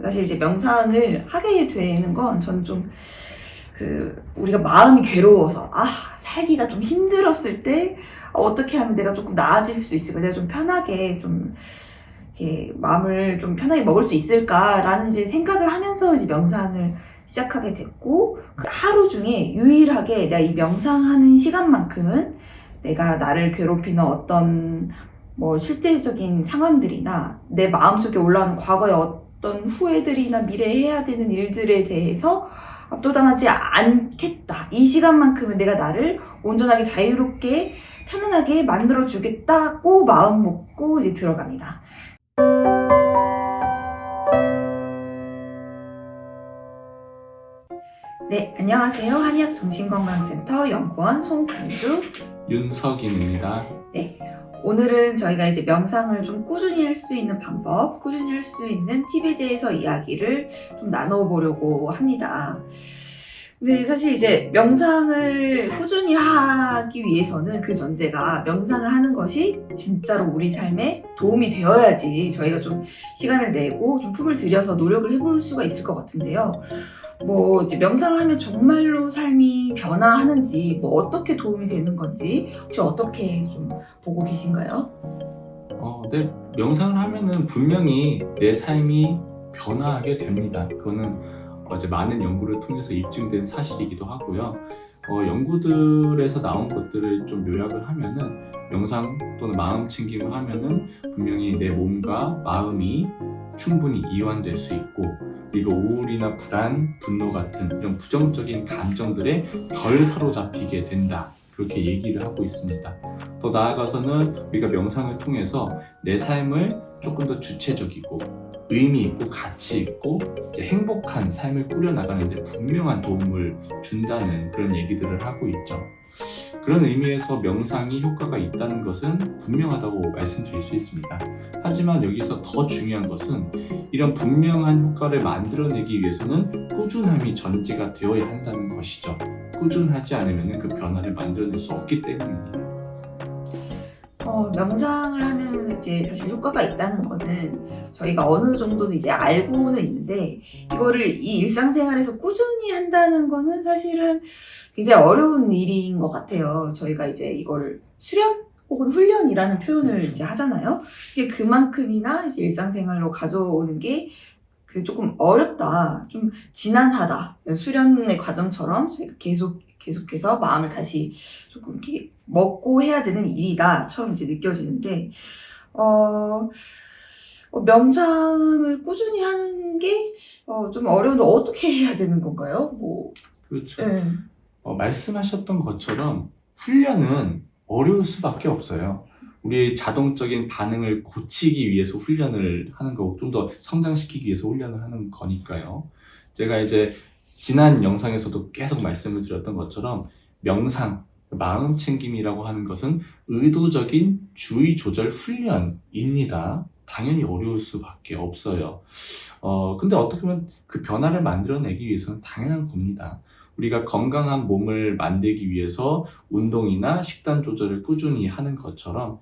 사실 이제 명상을 하게 되는 건 저는 좀 우리가 마음이 괴로워서 살기가 좀 힘들었을 때 어떻게 하면 내가 조금 나아질 수 있을까, 내가 좀 편하게 이렇게 마음을 좀 편하게 먹을 수 있을까라는 이제 생각을 하면서 이제 명상을 시작하게 됐고, 그 하루 중에 유일하게 내가 이 명상하는 시간만큼은 내가 나를 괴롭히는 어떤 실제적인 상황들이나 내 마음속에 올라오는 과거의 어떤 후회들이나 미래에 해야 되는 일들에 대해서 압도당하지 않겠다. 이 시간만큼은 내가 나를 온전하게 자유롭게 편안하게 만들어주겠다고 마음 먹고 이제 들어갑니다. 네, 안녕하세요. 한의학정신건강센터 연구원 송금주 윤석인입니다. 네, 오늘은 저희가 이제 명상을 좀 꾸준히 할 수 있는 방법, 꾸준히 할 수 있는 팁에 대해서 이야기를 좀 나눠보려고 합니다. 근데 사실 이제 명상을 꾸준히 하기 위해서는 그 전제가 명상을 하는 것이 진짜로 우리 삶에 도움이 되어야지 저희가 좀 시간을 내고 좀 품을 들여서 노력을 해볼 수가 있을 것 같은데요. 이제 명상을 하면 정말로 삶이 변화하는지, 어떻게 도움이 되는 건지, 혹시 어떻게 좀 보고 계신가요? 네, 명상을 하면은 분명히 내 삶이 변화하게 됩니다. 그거는 이제 많은 연구를 통해서 입증된 사실이기도 하고요. 연구들에서 나온 것들을 좀 요약을 하면은 명상 또는 마음 챙김을 하면은 분명히 내 몸과 마음이 충분히 이완될 수 있고, 그리고 우울이나 불안, 분노 같은 이런 부정적인 감정들에 덜 사로잡히게 된다, 그렇게 얘기를 하고 있습니다. 더 나아가서는 우리가 명상을 통해서 내 삶을 조금 더 주체적이고 의미 있고 가치 있고 이제 행복한 삶을 꾸려나가는 데 분명한 도움을 준다는 그런 얘기들을 하고 있죠. 그런 의미에서 명상이 효과가 있다는 것은 분명하다고 말씀드릴 수 있습니다. 하지만 여기서 더 중요한 것은 이런 분명한 효과를 만들어내기 위해서는 꾸준함이 전제가 되어야 한다는 것이죠. 꾸준하지 않으면 그 변화를 만들어낼 수 없기 때문입니다. 명상을 하면 이제 사실 효과가 있다는 거는 저희가 어느 정도는 이제 알고는 있는데, 이거를 이 일상생활에서 꾸준히 한다는 거는 사실은 굉장히 어려운 일인 것 같아요. 저희가 이제 이거를 수련 혹은 훈련이라는 표현을 이제 하잖아요. 이게 그만큼이나 이제 일상생활로 가져오는 게 조금 어렵다, 좀 지난하다. 수련의 과정처럼 저희가 계속해서 마음을 다시 조금 이렇게 먹고 해야 되는 일이다처럼 이제 느껴지는데, 명상을 꾸준히 하는 게 좀 어려운데 어떻게 해야 되는 건가요? 그렇죠. 네. 말씀하셨던 것처럼 훈련은 어려울 수밖에 없어요. 우리의 자동적인 반응을 고치기 위해서 훈련을 하는 거고, 좀 더 성장시키기 위해서 훈련을 하는 거니까요. 제가 이제 지난 영상에서도 계속 말씀을 드렸던 것처럼 명상, 마음 챙김이라고 하는 것은 의도적인 주의 조절 훈련입니다. 당연히 어려울 수밖에 없어요. 근데 어떻게 보면 그 변화를 만들어내기 위해서는 당연한 겁니다. 우리가 건강한 몸을 만들기 위해서 운동이나 식단 조절을 꾸준히 하는 것처럼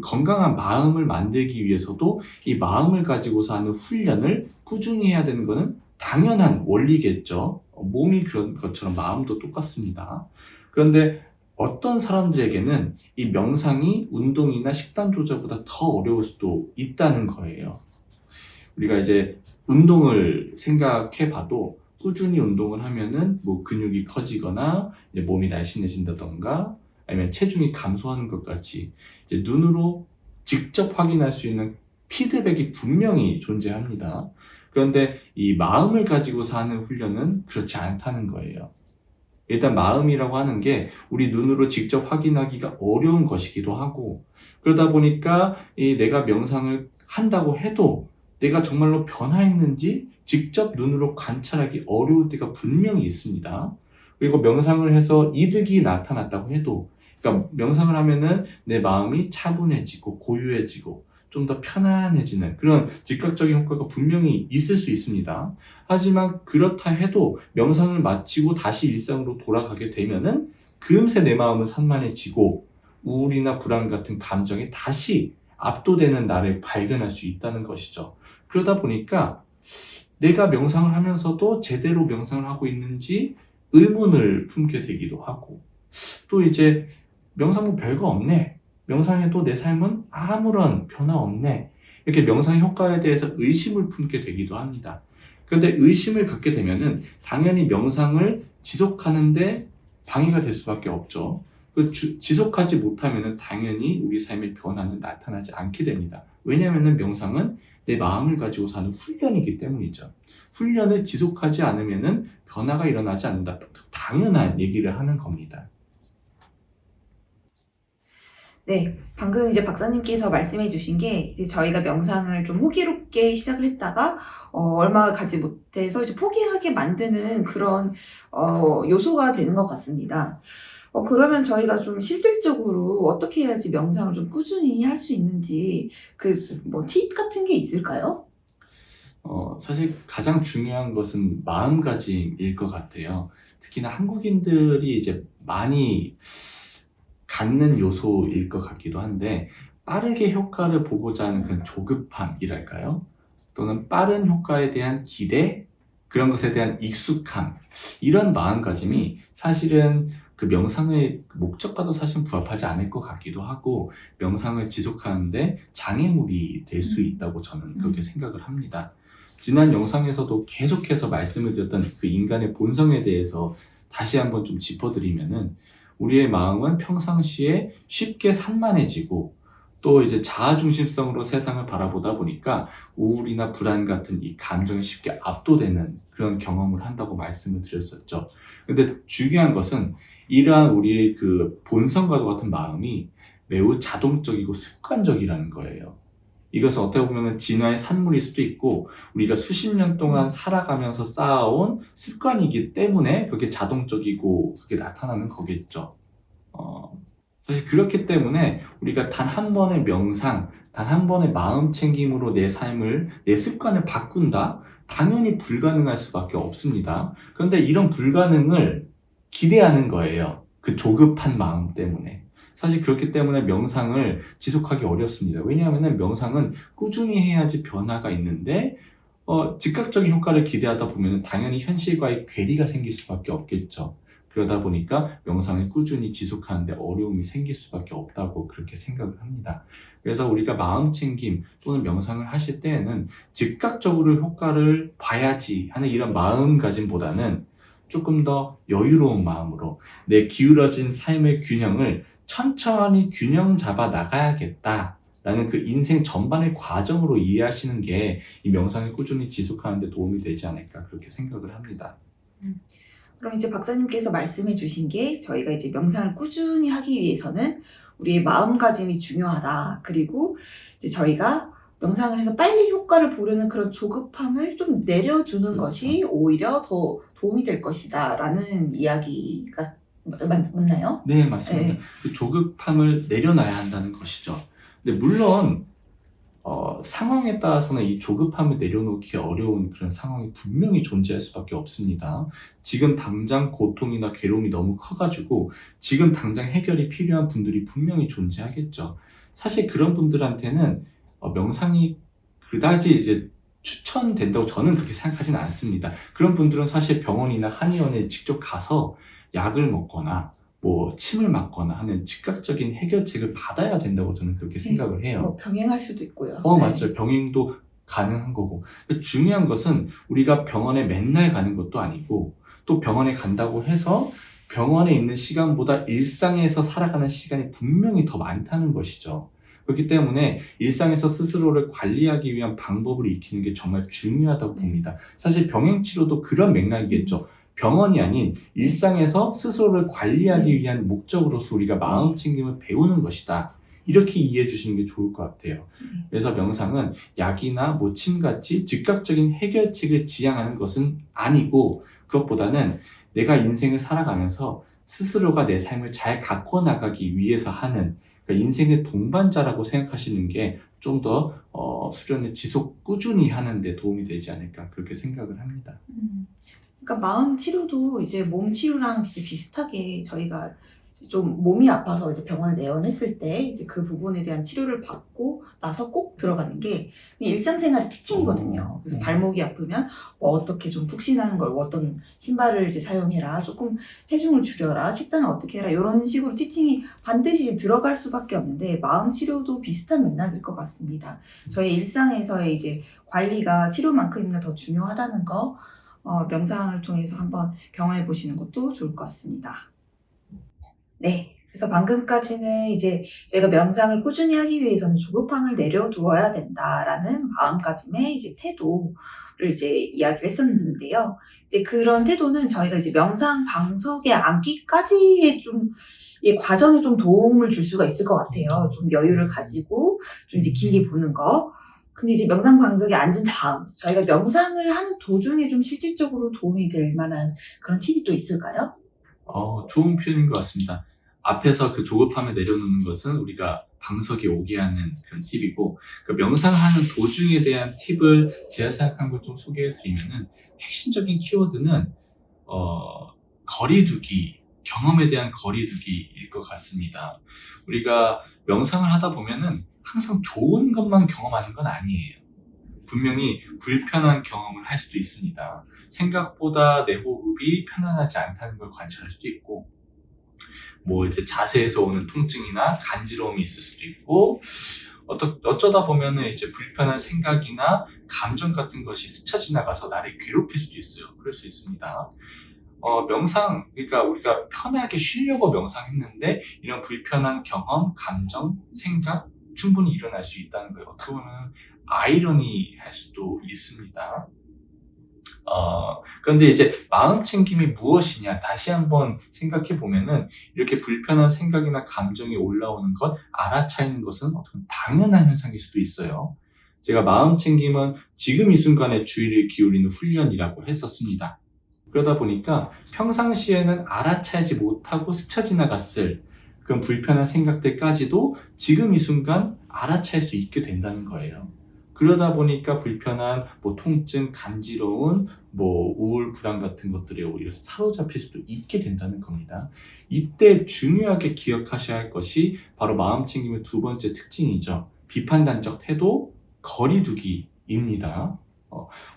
건강한 마음을 만들기 위해서도 이 마음을 가지고서 하는 훈련을 꾸준히 해야 되는 것은 당연한 원리겠죠. 몸이 그런 것처럼 마음도 똑같습니다. 그런데 어떤 사람들에게는 이 명상이 운동이나 식단 조절보다 더 어려울 수도 있다는 거예요. 우리가 이제 운동을 생각해 봐도 꾸준히 운동을 하면은 근육이 커지거나 이제 몸이 날씬해진다던가 아니면 체중이 감소하는 것 같이 이제 눈으로 직접 확인할 수 있는 피드백이 분명히 존재합니다. 그런데 이 마음을 가지고서 하는 훈련은 그렇지 않다는 거예요. 일단 마음이라고 하는 게 우리 눈으로 직접 확인하기가 어려운 것이기도 하고, 그러다 보니까 내가 명상을 한다고 해도 내가 정말로 변화했는지 직접 눈으로 관찰하기 어려울 때가 분명히 있습니다. 그리고 명상을 해서 이득이 나타났다고 해도, 그러니까 명상을 하면은 내 마음이 차분해지고 고요해지고 좀 더 편안해지는 그런 즉각적인 효과가 분명히 있을 수 있습니다. 하지만 그렇다 해도 명상을 마치고 다시 일상으로 돌아가게 되면은 금세 내 마음은 산만해지고 우울이나 불안 같은 감정에 다시 압도되는 나를 발견할 수 있다는 것이죠. 그러다 보니까 내가 명상을 하면서도 제대로 명상을 하고 있는지 의문을 품게 되기도 하고, 또 이제 명상 뭐 별거 없네, 명상해도 내 삶은 아무런 변화 없네, 이렇게 명상의 효과에 대해서 의심을 품게 되기도 합니다. 그런데 의심을 갖게 되면은 당연히 명상을 지속하는데 방해가 될 수밖에 없죠. 지속하지 못하면은 당연히 우리 삶의 변화는 나타나지 않게 됩니다. 왜냐하면은 명상은 내 마음을 가지고 사는 훈련이기 때문이죠. 훈련을 지속하지 않으면은 변화가 일어나지 않는다. 당연한 얘기를 하는 겁니다. 네, 방금 이제 박사님께서 말씀해 주신 게 이제 저희가 명상을 좀 호기롭게 시작을 했다가 얼마 가지 못해서 이제 포기하게 만드는 그런 요소가 되는 것 같습니다. 그러면 저희가 좀 실질적으로 어떻게 해야지 명상을 좀 꾸준히 할 수 있는지 뭐 팁 같은 게 있을까요? 사실 가장 중요한 것은 마음가짐일 것 같아요. 특히나 한국인들이 이제 많이 갖는 요소일 것 같기도 한데, 빠르게 효과를 보고자 하는 그런 조급함이랄까요? 또는 빠른 효과에 대한 기대, 그런 것에 대한 익숙함, 이런 마음가짐이 사실은 그 명상의 목적과도 사실 부합하지 않을 것 같기도 하고, 명상을 지속하는데 장애물이 될 수 있다고 저는 그렇게 생각을 합니다. 지난 영상에서도 계속해서 말씀을 드렸던 그 인간의 본성에 대해서 다시 한번 좀 짚어드리면은, 우리의 마음은 평상시에 쉽게 산만해지고, 또 이제 자아중심성으로 세상을 바라보다 보니까 우울이나 불안 같은 이 감정에 쉽게 압도되는 그런 경험을 한다고 말씀을 드렸었죠. 근데 중요한 것은 이러한 우리의 그 본성과도 같은 마음이 매우 자동적이고 습관적이라는 거예요. 이것은 어떻게 보면 진화의 산물일 수도 있고, 우리가 수십 년 동안 살아가면서 쌓아온 습관이기 때문에 그게 자동적이고 그게 나타나는 거겠죠. 사실 그렇기 때문에 우리가 단 한 번의 명상, 단 한 번의 마음 챙김으로 내 삶을, 내 습관을 바꾼다? 당연히 불가능할 수밖에 없습니다. 그런데 이런 불가능을 기대하는 거예요. 그 조급한 마음 때문에. 사실 그렇기 때문에 명상을 지속하기 어렵습니다. 왜냐하면 명상은 꾸준히 해야지 변화가 있는데, 즉각적인 효과를 기대하다 보면 당연히 현실과의 괴리가 생길 수밖에 없겠죠. 그러다 보니까 명상을 꾸준히 지속하는데 어려움이 생길 수밖에 없다고 그렇게 생각을 합니다. 그래서 우리가 마음챙김 또는 명상을 하실 때에는 즉각적으로 효과를 봐야지 하는 이런 마음가짐보다는 조금 더 여유로운 마음으로 내 기울어진 삶의 균형을 천천히 균형 잡아 나가야겠다 라는 그 인생 전반의 과정으로 이해하시는 게 이 명상을 꾸준히 지속하는 데 도움이 되지 않을까 그렇게 생각을 합니다. 그럼 이제 박사님께서 말씀해 주신 게 저희가 이제 명상을 꾸준히 하기 위해서는 우리의 마음가짐이 중요하다. 그리고 이제 저희가 명상을 해서 빨리 효과를 보려는 그런 조급함을 좀 내려주는 것이 오히려 더 도움이 될 것이다. 라는 이야기가 맞나요? 네, 맞습니다. 네. 그 조급함을 내려놔야 한다는 것이죠. 근데 물론 상황에 따라서는 이 조급함을 내려놓기 어려운 그런 상황이 분명히 존재할 수밖에 없습니다. 지금 당장 고통이나 괴로움이 너무 커가지고 지금 당장 해결이 필요한 분들이 분명히 존재하겠죠. 사실 그런 분들한테는 명상이 그다지 이제 추천된다고 저는 그렇게 생각하지는 않습니다. 그런 분들은 사실 병원이나 한의원에 직접 가서 약을 먹거나 뭐 침을 맞거나 하는 즉각적인 해결책을 받아야 된다고 저는 그렇게 생각을 해요. 병행할 수도 있고요. 맞죠. 병행도 가능한 거고. 중요한 것은 우리가 병원에 맨날 가는 것도 아니고, 또 병원에 간다고 해서 병원에 있는 시간보다 일상에서 살아가는 시간이 분명히 더 많다는 것이죠. 그렇기 때문에 일상에서 스스로를 관리하기 위한 방법을 익히는 게 정말 중요하다고 봅니다. 사실 병행치료도 그런 맥락이겠죠. 병원이 아닌 일상에서 스스로를 관리하기 위한 목적으로서 우리가 마음챙김을 배우는 것이다. 이렇게 이해해 주시는 게 좋을 것 같아요. 그래서 명상은 약이나 뭐 침같이 즉각적인 해결책을 지향하는 것은 아니고, 그것보다는 내가 인생을 살아가면서 스스로가 내 삶을 잘 가꿔 나가기 위해서 하는, 그러니까 인생의 동반자라고 생각하시는 게 좀 더 수련을 지속 꾸준히 하는 데 도움이 되지 않을까 그렇게 생각을 합니다. 그러니까 마음 치료도 이제 몸 치료랑 이제 비슷하게 저희가 이제 좀 몸이 아파서 이제 병원을 내원했을 때 이제 그 부분에 대한 치료를 받고 나서 꼭 들어가는 게 그냥 일상생활의 특징이거든요. 그래서 발목이 아프면 뭐 어떻게 좀 푹신한 걸, 뭐 어떤 신발을 이제 사용해라, 조금 체중을 줄여라, 식단을 어떻게 해라, 이런 식으로 티칭이 반드시 들어갈 수밖에 없는데 마음 치료도 비슷한 맥락일 것 같습니다. 저희 일상에서의 이제 관리가 치료만큼이나 더 중요하다는 거 명상을 통해서 한번 경험해 보시는 것도 좋을 것 같습니다. 네. 그래서 방금까지는 이제 저희가 명상을 꾸준히 하기 위해서는 조급함을 내려두어야 된다라는 마음가짐의 이제 태도를 이제 이야기를 했었는데요. 이제 그런 태도는 저희가 이제 명상 방석에 앉기까지의 좀, 이 과정에 좀 도움을 줄 수가 있을 것 같아요. 좀 여유를 가지고 좀 이제 길게 보는 거. 근데 이제 명상 방석에 앉은 다음, 저희가 명상을 하는 도중에 좀 실질적으로 도움이 될 만한 그런 팁이 또 있을까요? 좋은 표현인 것 같습니다. 앞에서 그 조급함을 내려놓는 것은 우리가 방석에 오게 하는 그런 팁이고, 그 명상하는 도중에 대한 팁을 제가 생각한 걸 좀 소개해 드리면은, 핵심적인 키워드는, 거리두기, 경험에 대한 거리두기일 것 같습니다. 우리가 명상을 하다 보면은 항상 좋은 것만 경험하는 건 아니에요. 분명히 불편한 경험을 할 수도 있습니다. 생각보다 내 호흡이 편안하지 않다는 걸 관찰할 수도 있고, 뭐 이제 자세에서 오는 통증이나 간지러움이 있을 수도 있고, 어쩌다 보면은 이제 불편한 생각이나 감정 같은 것이 스쳐 지나가서 나를 괴롭힐 수도 있어요. 그럴 수 있습니다. 명상, 그러니까 우리가 편하게 쉬려고 명상했는데 이런 불편한 경험, 감정, 생각 충분히 일어날 수 있다는 거예요. 어떻게 보면 아이러니할 수도 있습니다. 그런데 이제 마음 챙김이 무엇이냐 다시 한번 생각해 보면은, 이렇게 불편한 생각이나 감정이 올라오는 것, 알아차리는 것은 어떤 당연한 현상일 수도 있어요. 제가 마음 챙김은 지금 이 순간에 주의를 기울이는 훈련이라고 했었습니다. 그러다 보니까 평상시에는 알아차리지 못하고 스쳐 지나갔을 그런 불편한 생각들까지도 지금 이 순간 알아차릴 수 있게 된다는 거예요. 그러다 보니까 불편한 통증, 간지러운 우울, 불안 같은 것들에 오히려 사로잡힐 수도 있게 된다는 겁니다. 이때 중요하게 기억하셔야 할 것이 바로 마음 챙김의 두 번째 특징이죠. 비판단적 태도, 거리두기입니다.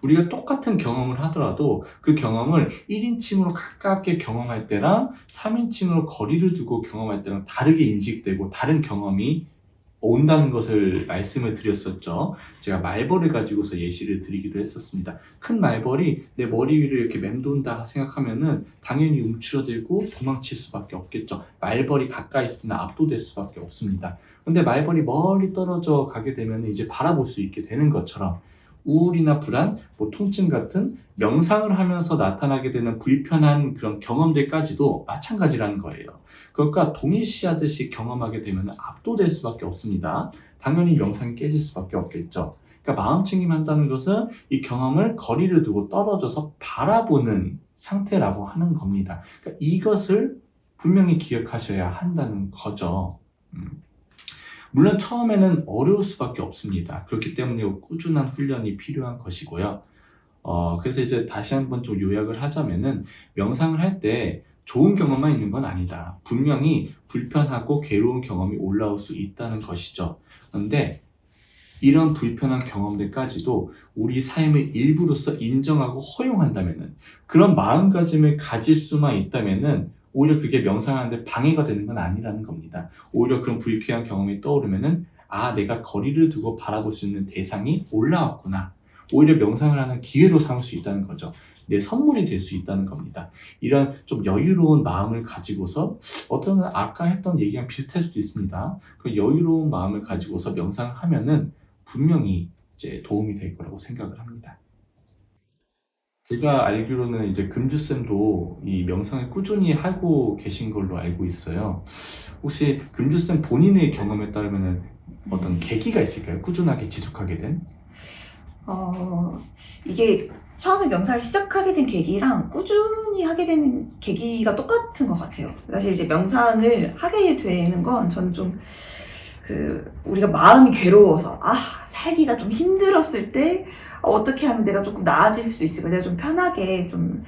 우리가 똑같은 경험을 하더라도 그 경험을 1인칭으로 가깝게 경험할 때랑 3인칭으로 거리를 두고 경험할 때랑 다르게 인식되고 다른 경험이 온다는 것을 말씀을 드렸었죠. 제가 말벌을 가지고서 예시를 드리기도 했었습니다. 큰 말벌이 내 머리 위로 이렇게 맴돈다 생각하면은 당연히 움츠러들고 도망칠 수밖에 없겠죠. 말벌이 가까이 있으면 압도될 수밖에 없습니다. 근데 말벌이 멀리 떨어져 가게 되면 이제 바라볼 수 있게 되는 것처럼, 우울이나 불안, 통증 같은 명상을 하면서 나타나게 되는 불편한 그런 경험들까지도 마찬가지라는 거예요. 그것과 동일시하듯이 경험하게 되면 압도될 수밖에 없습니다. 당연히 명상이 깨질 수밖에 없겠죠. 그러니까 마음 챙김한다는 것은 이 경험을 거리를 두고 떨어져서 바라보는 상태라고 하는 겁니다. 그러니까 이것을 분명히 기억하셔야 한다는 거죠. 물론 처음에는 어려울 수밖에 없습니다. 그렇기 때문에 꾸준한 훈련이 필요한 것이고요. 그래서 이제 다시 한번 좀 요약을 하자면은, 명상을 할 때 좋은 경험만 있는 건 아니다. 분명히 불편하고 괴로운 경험이 올라올 수 있다는 것이죠. 그런데 이런 불편한 경험들까지도 우리 삶의 일부로서 인정하고 허용한다면은, 그런 마음가짐을 가질 수만 있다면은 오히려 그게 명상하는데 방해가 되는 건 아니라는 겁니다. 오히려 그런 불쾌한 경험이 떠오르면은, 내가 거리를 두고 바라볼 수 있는 대상이 올라왔구나. 오히려 명상을 하는 기회로 삼을 수 있다는 거죠. 내 선물이 될 수 있다는 겁니다. 이런 좀 여유로운 마음을 가지고서, 어떤 아까 했던 얘기랑 비슷할 수도 있습니다. 그 여유로운 마음을 가지고서 명상을 하면은 분명히 이제 도움이 될 거라고 생각을 합니다. 제가 알기로는 이제 금주쌤도 이 명상을 꾸준히 하고 계신 걸로 알고 있어요. 혹시 금주쌤 본인의 경험에 따르면 어떤 계기가 있을까요? 꾸준하게 지속하게 된? 이게 처음에 명상을 시작하게 된 계기랑 꾸준히 하게 되는 계기가 똑같은 것 같아요. 사실 이제 명상을 하게 되는 건 저는 좀 우리가 마음이 괴로워서, 살기가 좀 힘들었을 때 어떻게 하면 내가 조금 나아질 수 있을까? 내가 좀 편하게 좀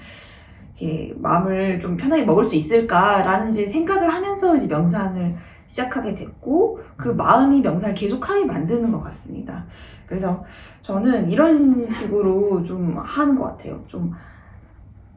이렇게 마음을 좀 편하게 먹을 수 있을까라는 이제 생각을 하면서 이제 명상을 시작하게 됐고, 그 마음이 명상을 계속하게 만드는 것 같습니다. 그래서 저는 이런 식으로 좀 하는 것 같아요. 좀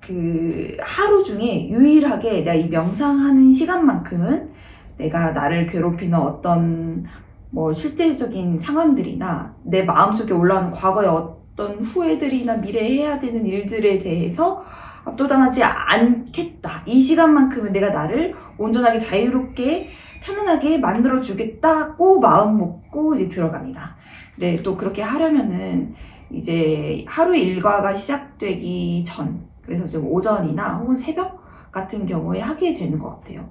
그 하루 중에 유일하게 내가 이 명상하는 시간만큼은 내가 나를 괴롭히는 어떤 뭐 실제적인 상황들이나 내 마음속에 올라오는 과거의 어떤 후회들이나 미래에 해야 되는 일들에 대해서 압도당하지 않겠다. 이 시간만큼은 내가 나를 온전하게 자유롭게 편안하게 만들어 주겠다고 마음 먹고 이제 들어갑니다. 근데 또 그렇게 하려면은 이제 하루 일과가 시작되기 전, 그래서 지금 오전이나 혹은 새벽 같은 경우에 하게 되는 것 같아요.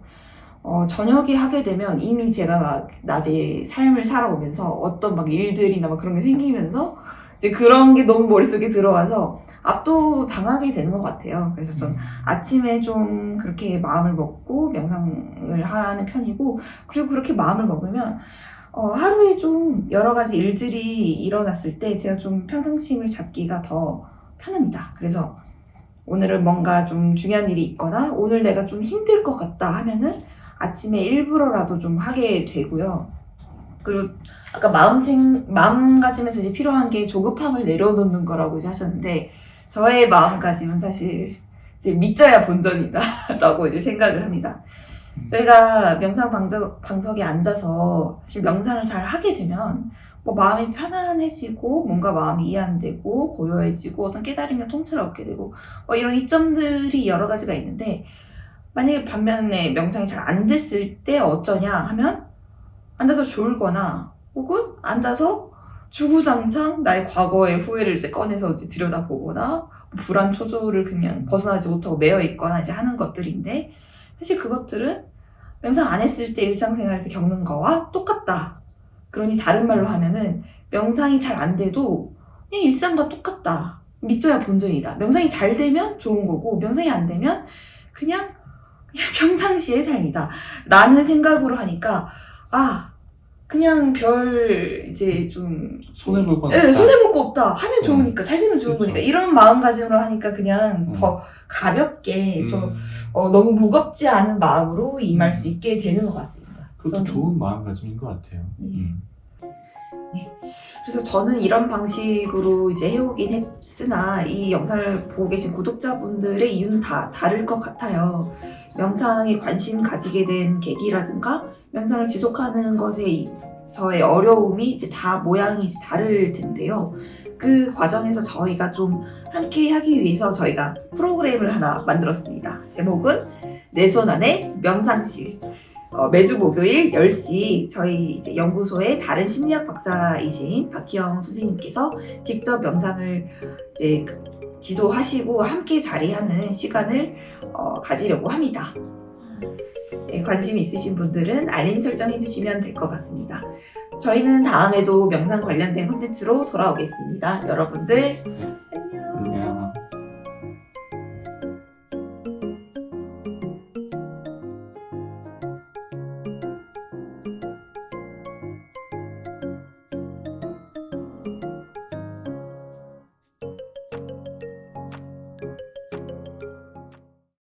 저녁에 하게 되면 이미 제가 막 낮에 삶을 살아오면서 어떤 막 일들이나 막 그런 게 생기면서 이제 그런 게 너무 머릿속에 들어와서 압도당하게 되는 것 같아요. 그래서 전 아침에 좀 그렇게 마음을 먹고 명상을 하는 편이고, 그리고 그렇게 마음을 먹으면 하루에 좀 여러 가지 일들이 일어났을 때 제가 좀 평정심을 잡기가 더 편합니다. 그래서 오늘은 뭔가 좀 중요한 일이 있거나 오늘 내가 좀 힘들 것 같다 하면은 아침에 일부러라도 좀 하게 되고요. 그리고 아까 마음가짐에서 이제 필요한 게 조급함을 내려놓는 거라고 이제 하셨는데, 저의 마음가짐은 사실 이제 믿져야 본전이다 라고 이제 생각을 합니다. 저희가 명상 방석에 앉아서 사실 명상을 잘 하게 되면 뭐 마음이 편안해지고 뭔가 마음이 이해안되고 고요해지고 어떤 깨달음이나 통찰을 얻게 되고 뭐 이런 이점들이 여러 가지가 있는데, 만약에 반면에 명상이 잘 안 됐을 때 어쩌냐 하면 앉아서 졸거나 혹은 앉아서 주구장창 나의 과거의 후회를 이제 꺼내서 이제 들여다보거나 불안 초조를 그냥 벗어나지 못하고 매여 있거나 이제 하는 것들인데, 사실 그것들은 명상 안 했을 때 일상생활에서 겪는 거와 똑같다. 그러니 다른 말로 하면은 명상이 잘 안 돼도 그냥 일상과 똑같다. 믿져야 본전이다. 명상이 잘 되면 좋은 거고 명상이 안 되면 그냥 평상시의 삶이다 라는 생각으로 하니까 그냥 별 이제 좀 손해볼 건 네, 없다. 손해볼 거 없다 하면 좋으니까 잘 되면 좋은 그렇죠. 거니까 이런 마음가짐으로 하니까 그냥 더 가볍게 좀 너무 무겁지 않은 마음으로 임할 수 있게 되는 것 같습니다. 그것도 저는. 좋은 마음가짐인 것 같아요. 그래서 저는 이런 방식으로 이제 해오긴 했으나 이 영상을 보고 계신 구독자분들의 이유는 다 다를 것 같아요. 명상에 관심 가지게 된 계기라든가 명상을 지속하는 것에서의 어려움이 이제 다 모양이 이제 다를 텐데요. 그 과정에서 저희가 좀 함께 하기 위해서 저희가 프로그램을 하나 만들었습니다. 제목은 내 손 안에 명상실. 매주 목요일 10시 저희 이제 연구소의 다른 심리학 박사이신 박희영 선생님께서 직접 명상을 이제 지도하시고 함께 자리하는 시간을 가지려고 합니다. 네, 관심 있으신 분들은 알림 설정해 주시면 될 것 같습니다. 저희는 다음에도 명상 관련된 콘텐츠로 돌아오겠습니다. 여러분들 안녕!